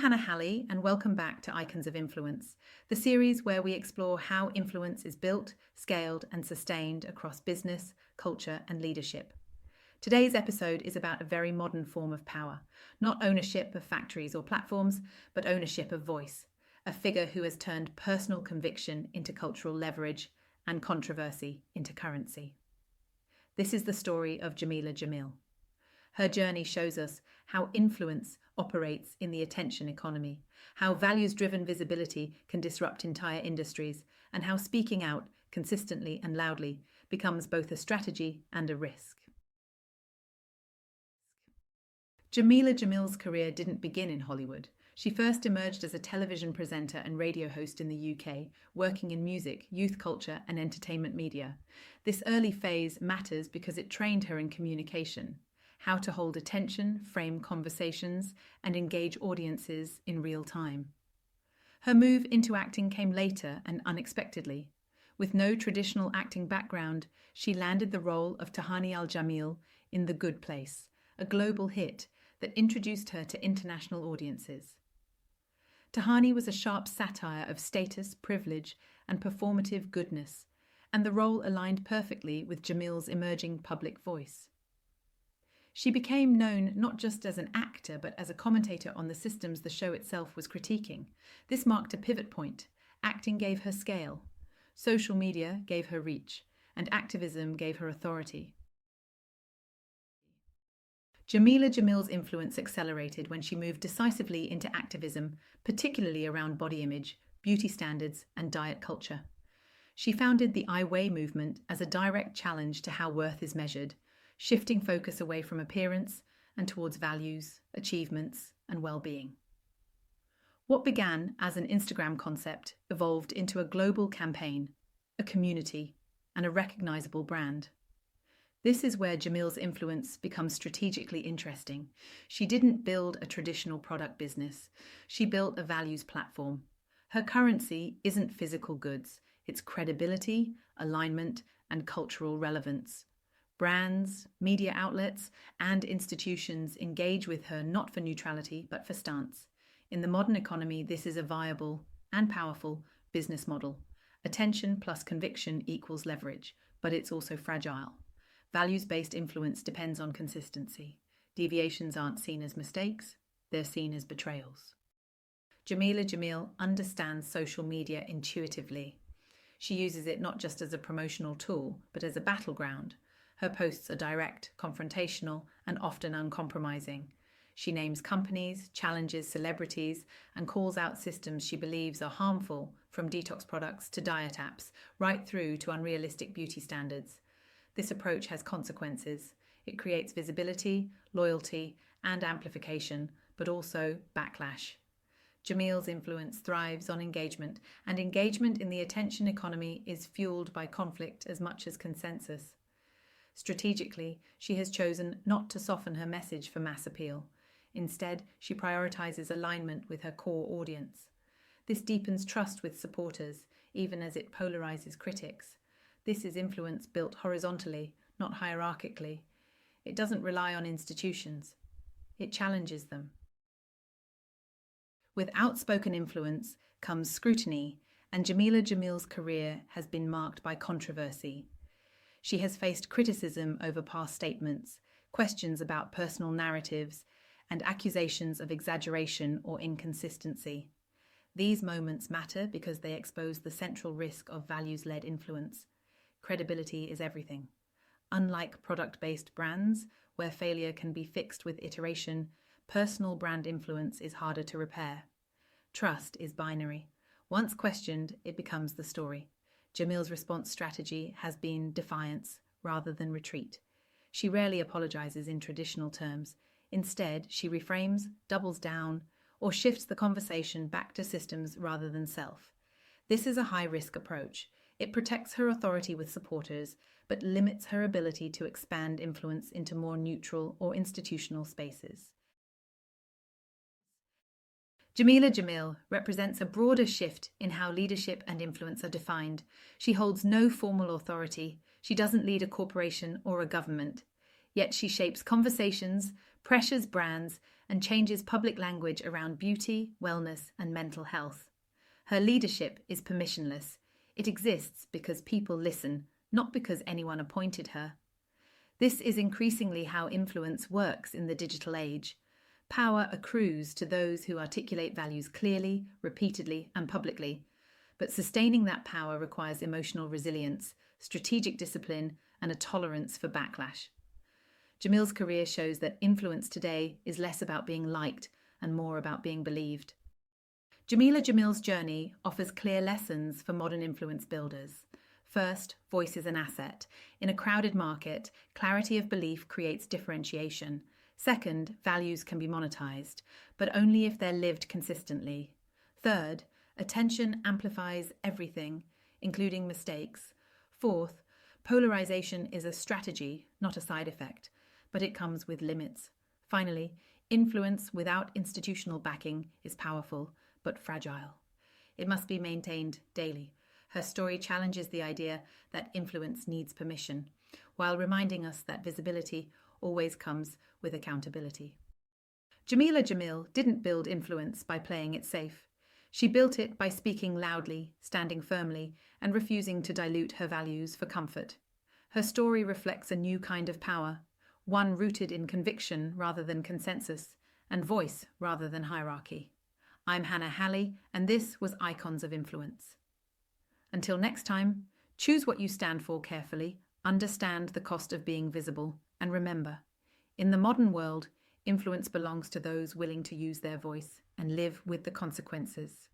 Hannah Hally, and welcome back to Icons of Influence, the series where we explore how influence is built, scaled, and sustained across business, culture, and leadership. Today's episode is about a very modern form of power, not ownership of factories or platforms, but ownership of voice, a figure who has turned personal conviction into cultural leverage and controversy into currency. This is the story of Jameela Jamil. Her journey shows us how influence operates in the attention economy, how values-driven visibility can disrupt entire industries, and how speaking out consistently and loudly becomes both a strategy and a risk. Jameela Jamil's career didn't begin in Hollywood. She first emerged as a television presenter and radio host in the UK, working in music, youth culture, and entertainment media. This early phase matters because it trained her in communication, how to hold attention, frame conversations, and engage audiences in real time. Her move into acting came later and unexpectedly. With no traditional acting background, she landed the role of Hannah Jamil in The Good Place, a global hit that introduced her to international audiences. Tahani was a sharp satire of status, privilege, and performative goodness, and the role aligned perfectly with Jamil's emerging public voice. She became known not just as an actor, but as a commentator on the systems the show itself was critiquing. This marked a pivot point. Acting gave her scale, social media gave her reach, and activism gave her authority. Jameela Jamil's influence accelerated when she moved decisively into activism, particularly around body image, beauty standards, and diet culture. She founded the I Weigh movement as a direct challenge to how worth is measured, shifting focus away from appearance and towards values, achievements, and well-being. What began as an Instagram concept evolved into a global campaign, a community, and a recognizable brand. This is where Jamil's influence becomes strategically interesting. She didn't build a traditional product business. She built a values platform. Her currency isn't physical goods. It's credibility, alignment, and cultural relevance. Brands, media outlets, and institutions engage with her not for neutrality, but for stance. In the modern economy, this is a viable and powerful business model. Attention plus conviction equals leverage, but it's also fragile. Values-based influence depends on consistency. Deviations aren't seen as mistakes, they're seen as betrayals. Jameela Jamil understands social media intuitively. She uses it not just as a promotional tool, but as a battleground. Her posts are direct, confrontational, and often uncompromising. She names companies, challenges celebrities, and calls out systems she believes are harmful, from detox products to diet apps, right through to unrealistic beauty standards. This approach has consequences. It creates visibility, loyalty, and amplification, but also backlash. Jamil's influence thrives on engagement, and engagement in the attention economy is fueled by conflict as much as consensus. Strategically, she has chosen not to soften her message for mass appeal. Instead, she prioritizes alignment with her core audience. This deepens trust with supporters, even as it polarizes critics. This is influence built horizontally, not hierarchically. It doesn't rely on institutions. It challenges them. With outspoken influence comes scrutiny, and Jameela Jamil's career has been marked by controversy. She has faced criticism over past statements, questions about personal narratives, and accusations of exaggeration or inconsistency. These moments matter because they expose the central risk of values-led influence. Credibility is everything. Unlike product-based brands, where failure can be fixed with iteration, personal brand influence is harder to repair. Trust is binary. Once questioned, it becomes the story. Jamil's response strategy has been defiance rather than retreat. She rarely apologizes in traditional terms. Instead, she reframes, doubles down, or shifts the conversation back to systems rather than self. This is a high-risk approach. It protects her authority with supporters, but limits her ability to expand influence into more neutral or institutional spaces. Jameela Jamil represents a broader shift in how leadership and influence are defined. She holds no formal authority. She doesn't lead a corporation or a government. Yet she shapes conversations, pressures brands, and changes public language around beauty, wellness, and mental health. Her leadership is permissionless. It exists because people listen, not because anyone appointed her. This is increasingly how influence works in the digital age. Power accrues to those who articulate values clearly, repeatedly, and publicly. But sustaining that power requires emotional resilience, strategic discipline, and a tolerance for backlash. Jamil's career shows that influence today is less about being liked and more about being believed. Jameela Jamil's journey offers clear lessons for modern influence builders. First, voice is an asset. In a crowded market, clarity of belief creates differentiation. Second, values can be monetized, but only if they're lived consistently. Third, attention amplifies everything, including mistakes. Fourth, polarization is a strategy, not a side effect, but it comes with limits. Finally, influence without institutional backing is powerful, but fragile. It must be maintained daily. Her story challenges the idea that influence needs permission, while reminding us that visibility always comes with accountability. Jameela Jamil didn't build influence by playing it safe. She built it by speaking loudly, standing firmly, and refusing to dilute her values for comfort. Her story reflects a new kind of power, one rooted in conviction rather than consensus, and voice rather than hierarchy. I'm Hannah Hally, and this was Icons of Influence. Until next time, choose what you stand for carefully, understand the cost of being visible, and remember, in the modern world, influence belongs to those willing to use their voice and live with the consequences.